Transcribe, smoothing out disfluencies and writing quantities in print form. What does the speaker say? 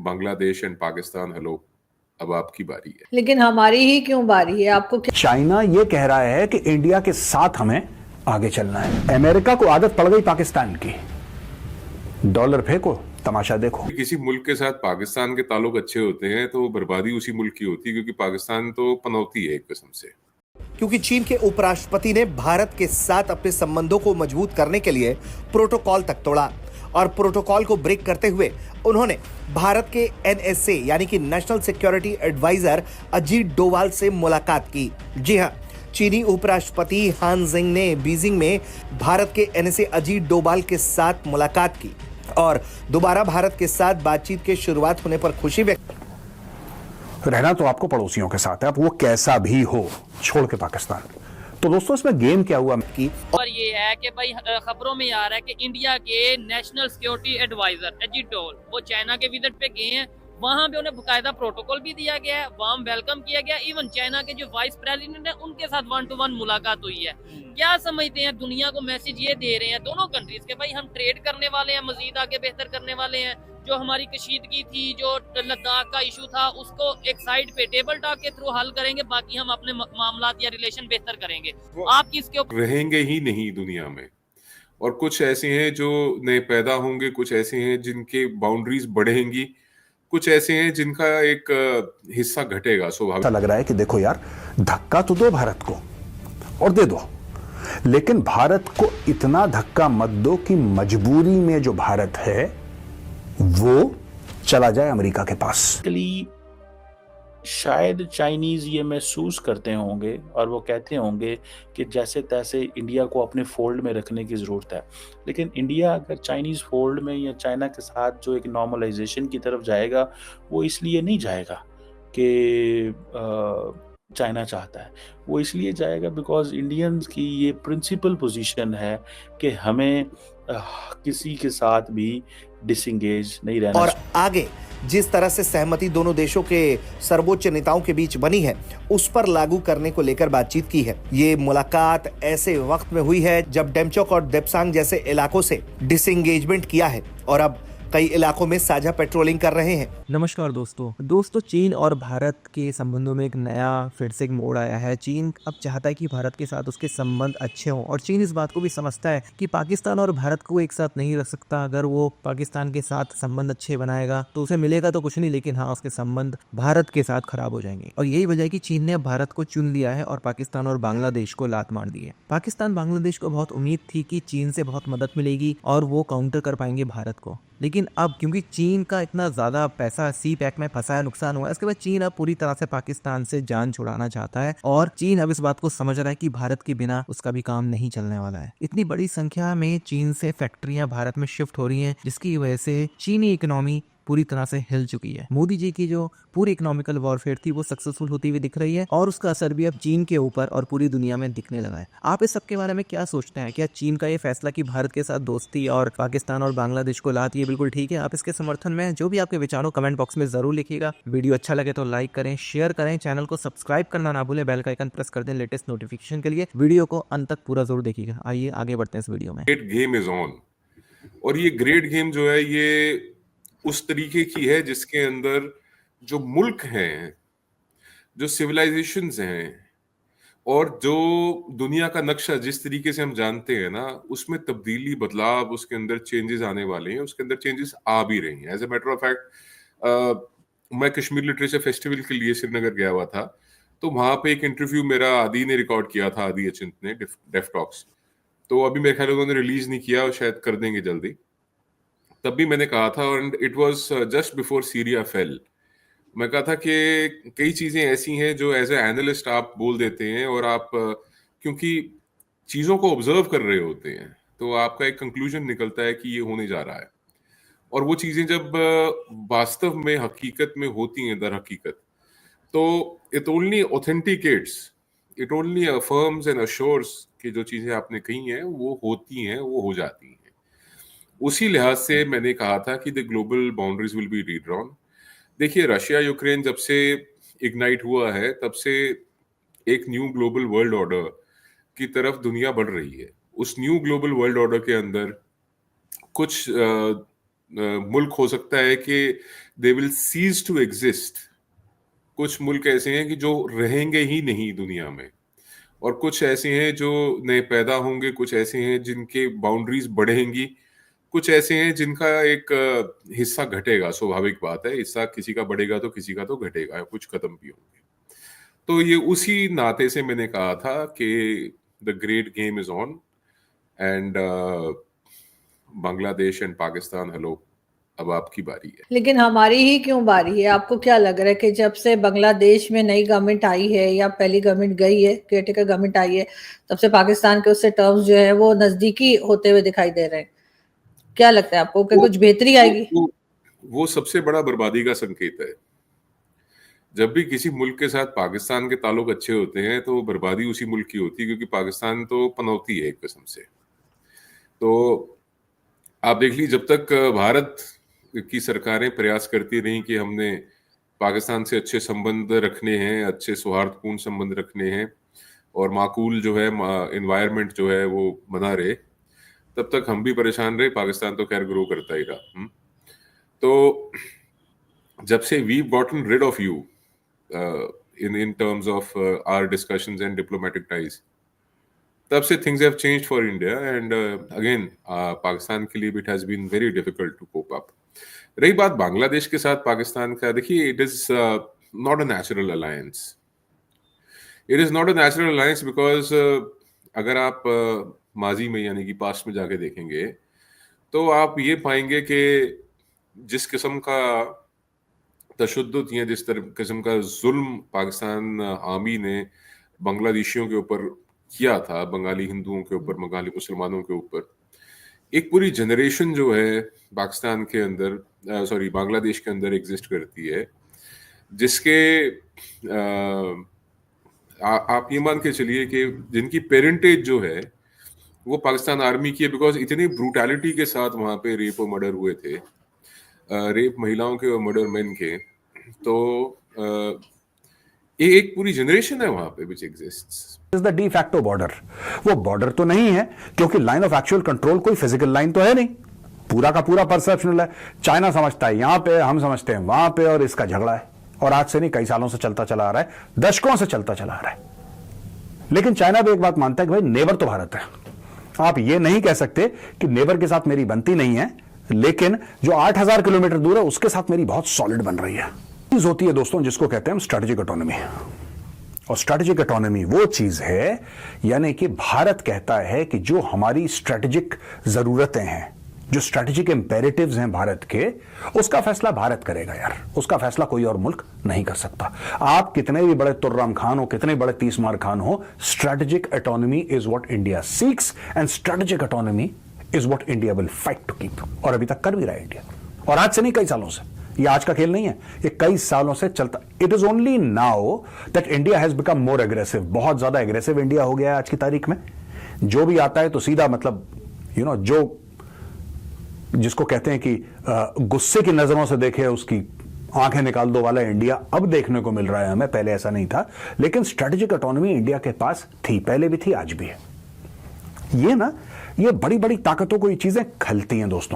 Bangladesh and Pakistan, hello, अब आपकी बारी है। लेकिन हमारी ही क्यों बारी है? आपको क्या? चाइना ये कह रहा है कि इंडिया के साथ हमें आगे चलना है। अमेरिका को आदत पड़ गई पाकिस्तान की, डॉलर फेंको तमाशा देखो। किसी मुल्क के साथ पाकिस्तान के ताल्लुक अच्छे होते हैं तो बर्बादी उसी मुल्क की होती है, क्योंकि पाकिस्तान तो पनौती है एक किस्म से। क्योंकि चीन के उपराष्ट्रपति ने भारत के साथ अपने संबंधों को मजबूत करने के लिए प्रोटोकॉल तक तोड़ा और प्रोटोकॉल को ब्रेक करते हुए उन्होंने भारत के एनएसए यानी कि national security adviser Ajit Doval से मुलाकात की। जी हां, चीनी उपराष्ट्रपति हान जिंग ने बीजिंग में भारत के एनएसए अजीत डोभाल के साथ मुलाकात की और दोबारा भारत के साथ बातचीत के शुरुआत होने पर खुशी व्यक्त। रहना तो आपको पड़ोसियों के साथ है, अब वो कैसा भी हो, छोड़ के पाकिस्तान। तो दोस्तों इसमें गेम क्या हुआ की और ये है कि भाई खबरों में आ रहा है कि इंडिया के national security adviser Ajit Doval वो चाइना के विजिट पे गए हैं। वहां पे उन्हें बकायदा प्रोटोकॉल भी दिया गया है, वार्म वेलकम किया गया। इवन चाइना के जो वाइस प्रेसिडेंट है उनके साथ 1 to 1 मुलाकात हुई है। क्या समझते हैं, दुनिया को मैसेज ये दे रहे हैं दोनों कंट्रीज के, भाई हम ट्रेड करने वाले हैं, मजीद आगे बेहतर करने वाले हैं। जो हमारी कशीदगी थी, जो लद्दाख का इशू था, उसको एक साइड पे टेबल टॉक के थ्रू हल करेंगे, बाकी हम अपने मामलात या रिलेशन बेहतर करेंगे। आप किसके ऊपर रहेंगे ही नहीं दुनिया में, और कुछ ऐसे हैं जो नए पैदा होंगे, कुछ ऐसे हैं जिनके बाउंड्रीज बढ़ेंगी, कुछ ऐसे हैं जिनका एक हिस्सा घटेगा स्वाभाविक। ऐसा लग रहा है कि देखो यार, धक्का तो दो भारत को और दे दो, लेकिन भारत को इतना धक्का मत दो कि मजबूरी में जो भारत है वो चला जाए अमेरिका के पास। शायद चाइनीज ये महसूस करते होंगे और वो कहते होंगे कि जैसे तैसे इंडिया को अपने फोल्ड में रखने की ज़रूरत है। लेकिन इंडिया अगर चाइनीज़ फोल्ड में या चाइना के साथ जो एक नॉर्मलाइजेशन की तरफ जाएगा, वो इसलिए नहीं जाएगा कि चाइना चाहता है, वो इसलिए जाएगा बिकॉज इंडियंस की ये प्रिंसिपल पोजीशन है कि हमें किसी के साथ भी डिसंगेज नहीं रहना। और आगे जिस तरह से सहमति दोनों देशों के सर्वोच्च नेताओं के बीच बनी है, उस पर लागू करने को लेकर बातचीत की है। ये मुलाकात ऐसे वक्त में हुई है जब डेमचोक और देप्सांग जैसे इलाकों से डिसंगेजमेंट किया है और अब कई इलाकों में साझा पेट्रोलिंग कर रहे हैं। नमस्कार दोस्तों, चीन और भारत के संबंधों में एक नया फिर से एक मोड़ आया है। चीन अब चाहता है कि भारत के साथ उसके संबंध अच्छे हों और चीन इस बात को भी समझता है कि पाकिस्तान और भारत को एक साथ नहीं रख सकता। अगर वो पाकिस्तान के साथ संबंध अच्छे बनाएगा तो उसे मिलेगा तो कुछ नहीं, लेकिन हाँ, उसके संबंध भारत के साथ खराब हो जाएंगे। और यही वजह है कि चीन ने अब भारत को चुन लिया है और पाकिस्तान और बांग्लादेश को लात मार दी है। पाकिस्तान बांग्लादेश को बहुत उम्मीद थी कि चीन से बहुत मदद मिलेगी और वो काउंटर कर पाएंगे भारत को, लेकिन अब क्योंकि चीन का इतना ज्यादा पैसा सी पैक में फंसा है, नुकसान हुआ है, इसके बाद चीन अब पूरी तरह से पाकिस्तान से जान छुड़ाना चाहता है और चीन अब इस बात को समझ रहा है कि भारत के बिना उसका भी काम नहीं चलने वाला है। इतनी बड़ी संख्या में चीन से फैक्ट्रियां भारत में शिफ्ट हो रही हैं, जिसकी वजह से चीनी इकोनॉमी पूरी तरह से हिल चुकी है। मोदी जी की जो पूरी इकोनॉमिकल वॉरफेयर थी वो सक्सेसफुल होती हुई दिख रही है और उसका असर भी अब चीन के ऊपर और पूरी दुनिया में दिखने लगा है। आप इस सब के बारे में क्या सोचते हैं? क्या चीन का ये फैसला कि भारत के साथ दोस्ती और पाकिस्तान और बांग्लादेश को लात, ये बिल्कुल ठीक है? आप इसके समर्थन में जो भी आपके विचारों कमेंट बॉक्स में जरूर लिखिएगा। वीडियो अच्छा लगे तो लाइक करें, शेयर करें, चैनल को सब्सक्राइब करना ना भूलें, बेल का आइकन प्रेस कर दें लेटेस्ट नोटिफिकेशन के लिए। वीडियो को अंत तक पूरा जरूर देखिएगा। आइए आगे बढ़ते हैं इस वीडियो में। ग्रेट गेम इज ऑन, और ये ग्रेट गेम जो है ये उस तरीके की है जिसके अंदर जो मुल्क हैं, जो सिविलाइजेशंस हैं और जो दुनिया का नक्शा जिस तरीके से हम जानते हैं ना, उसमें तब्दीली, बदलाव, उसके अंदर चेंजेस आने वाले हैं, उसके अंदर चेंजेस आ भी रही हैं। As a matter of fact, मैं कश्मीर लिटरेचर फेस्टिवल के लिए श्रीनगर गया हुआ था, तो वहां पे एक इंटरव्यू मेरा आदि ने रिकॉर्ड किया था, आदि अचिंत ने, डेफ टॉक्स। तो अभी मेरे ख्याल उन्होंने रिलीज नहीं किया और शायद कर देंगे जल्दी। तब भी मैंने कहा था, and it was just before Syria fail, मैं कहा था कि कई चीजें ऐसी हैं जो एज ए एनालिस्ट आप बोल देते हैं और आप क्योंकि चीजों को ऑब्जर्व कर रहे होते हैं तो आपका एक कंक्लूजन निकलता है कि ये होने जा रहा है, और वो चीजें जब वास्तव में हकीकत में होती हैं, दर हकीकत, तो it only authenticates, it only affirms and assures कि जो चीजें आपने कही हैं वो होती हैं, वो हो जाती हैं। उसी लिहाज से मैंने कहा था कि the global boundaries will be redrawn. देखिए, रशिया यूक्रेन जब से इग्नाइट हुआ है तब से एक न्यू ग्लोबल वर्ल्ड ऑर्डर की तरफ दुनिया बढ़ रही है। उस न्यू ग्लोबल वर्ल्ड ऑर्डर के अंदर कुछ मुल्क हो सकता है कि they will cease to exist. कुछ मुल्क ऐसे हैं कि जो रहेंगे ही नहीं दुनिया में, और कुछ ऐसे हैं जो नए पैदा होंगे, कुछ ऐसे हैं जिनके बाउंड्रीज बढ़ेंगी, कुछ ऐसे हैं जिनका एक हिस्सा घटेगा। स्वाभाविक बात है, हिस्सा किसी का बढ़ेगा तो किसी का तो घटेगा, कुछ खत्म भी होंगे। तो ये उसी नाते से मैंने कहा था कि the great game is on, and Bangladesh and Pakistan, hello, अब आपकी बारी है। लेकिन हमारी ही क्यों बारी है? आपको क्या लग रहा है कि जब से बांग्लादेश में नई गवर्नमेंट आई है या पहली गवर्नमेंट गई है, केयरटेकर गवर्नमेंट आई है, तब से पाकिस्तान के उससे टर्म्स जो है वो नजदीकी होते हुए दिखाई दे रहे हैं? क्या लगता है आपको कि कुछ बेहतरी आएगी? वो सबसे बड़ा बर्बादी का संकेत है। जब भी किसी मुल्क के साथ पाकिस्तान के ताल्लुक अच्छे होते हैं तो बर्बादी उसी मुल्क की होती है, क्योंकि पाकिस्तान तो पनौती है एक किस्म से। तो आप देख लीजिए, जब तक भारत की सरकारें प्रयास करती रहीं कि हमने पाकिस्तान से अच्छे संबंध रखने हैं, अच्छे सौहार्दपूर्ण संबंध रखने हैं, और माकूल जो है एनवायरनमेंट जो है वो बना रहे, तब तक हम भी परेशान रहे। पाकिस्तान तो खैर ग्रो करता ही रहा। तो जब से we gotten rid of you in terms of our discussions and diplomatic ties, तब से things have changed for India, and again Pakistan के लिए it has been very difficult to cope up. रही बात बांग्लादेश के साथ पाकिस्तान का, देखिए, it is not a natural alliance. It is not a natural alliance because अगर आप माजी में यानी कि पास्ट में जाके देखेंगे तो आप ये पाएंगे कि जिस किस्म का तशद्दुद या जिस किस्म का जुल्म पाकिस्तान आर्मी ने बांग्लादेशियों के ऊपर किया था, बंगाली हिंदुओं के ऊपर, बंगाली मुसलमानों के ऊपर, एक पूरी जनरेशन जो है पाकिस्तान के अंदर, सॉरी, बांग्लादेश के अंदर एग्जिस्ट करती है, जिसके आप ये मान के चलिए कि जिनकी पेरेंटेज जो है वो पाकिस्तान आर्मी की है, बिकॉज इतनी ब्रूटैलिटी के साथ वहाँ पे रेप और मर्डर हुए थे, रेप महिलाओं के और मर्डर मेन के। तो ये एक पूरी जनरेशन है वहां पे which exists. Is the de facto border. वो बॉर्डर तो नहीं है, क्योंकि लाइन ऑफ एक्चुअल कंट्रोल कोई फिजिकल लाइन तो है नहीं, पूरा का पूरा परसेप्शनल है। चाइना समझता है यहां पे, हम समझते हैं वहां पे, और इसका झगड़ा है, और आज से नहीं, कई सालों से चलता चला आ रहा है, दशकों से चलता चला आ रहा है। लेकिन चाइना भी एक बात मानता है कि भाई नेबर तो भारत है। आप ये नहीं कह सकते कि नेबर के साथ मेरी बनती नहीं है, लेकिन जो 8000 किलोमीटर दूर है उसके साथ मेरी बहुत सॉलिड बन रही है। चीज होती है दोस्तों जिसको कहते हैं स्ट्रेटेजिक ऑटोनॉमी, और स्ट्रेटेजिक ऑटोनॉमी वो चीज है, यानी कि भारत कहता है कि जो हमारी स्ट्रेटेजिक जरूरतें हैं, जो स्ट्रेटेजिक इंपेरेटिव्स हैं भारत के, उसका फैसला भारत करेगा यार, उसका फैसला कोई और मुल्क नहीं कर सकता। आप कितने भी बड़े तुर्राम खान हो, कितने बड़े तीसमार खान हो, strategic autonomy is what India seeks, and strategic autonomy is what India will fight to keep, और अभी तक कर भी रहा है इंडिया। और आज से नहीं, कई सालों से, ये आज का खेल नहीं है, ये कई सालों से चलता। It is only now that India has become more aggressive, बहुत ज्यादा एग्रेसिव इंडिया हो गया है आज की तारीख में। जो भी आता है तो सीधा, मतलब जो जिसको कहते हैं कि गुस्से की नजरों से देखे उसकी आंखें निकाल दो वाला इंडिया अब देखने को मिल रहा है हमें। पहले ऐसा नहीं था, लेकिन स्ट्रेटेजिक ऑटोनॉमी इंडिया के पास थी, पहले भी थी, आज भी है। ये बड़ी बड़ी ताकतों को ये चीजें खलती हैं दोस्तों।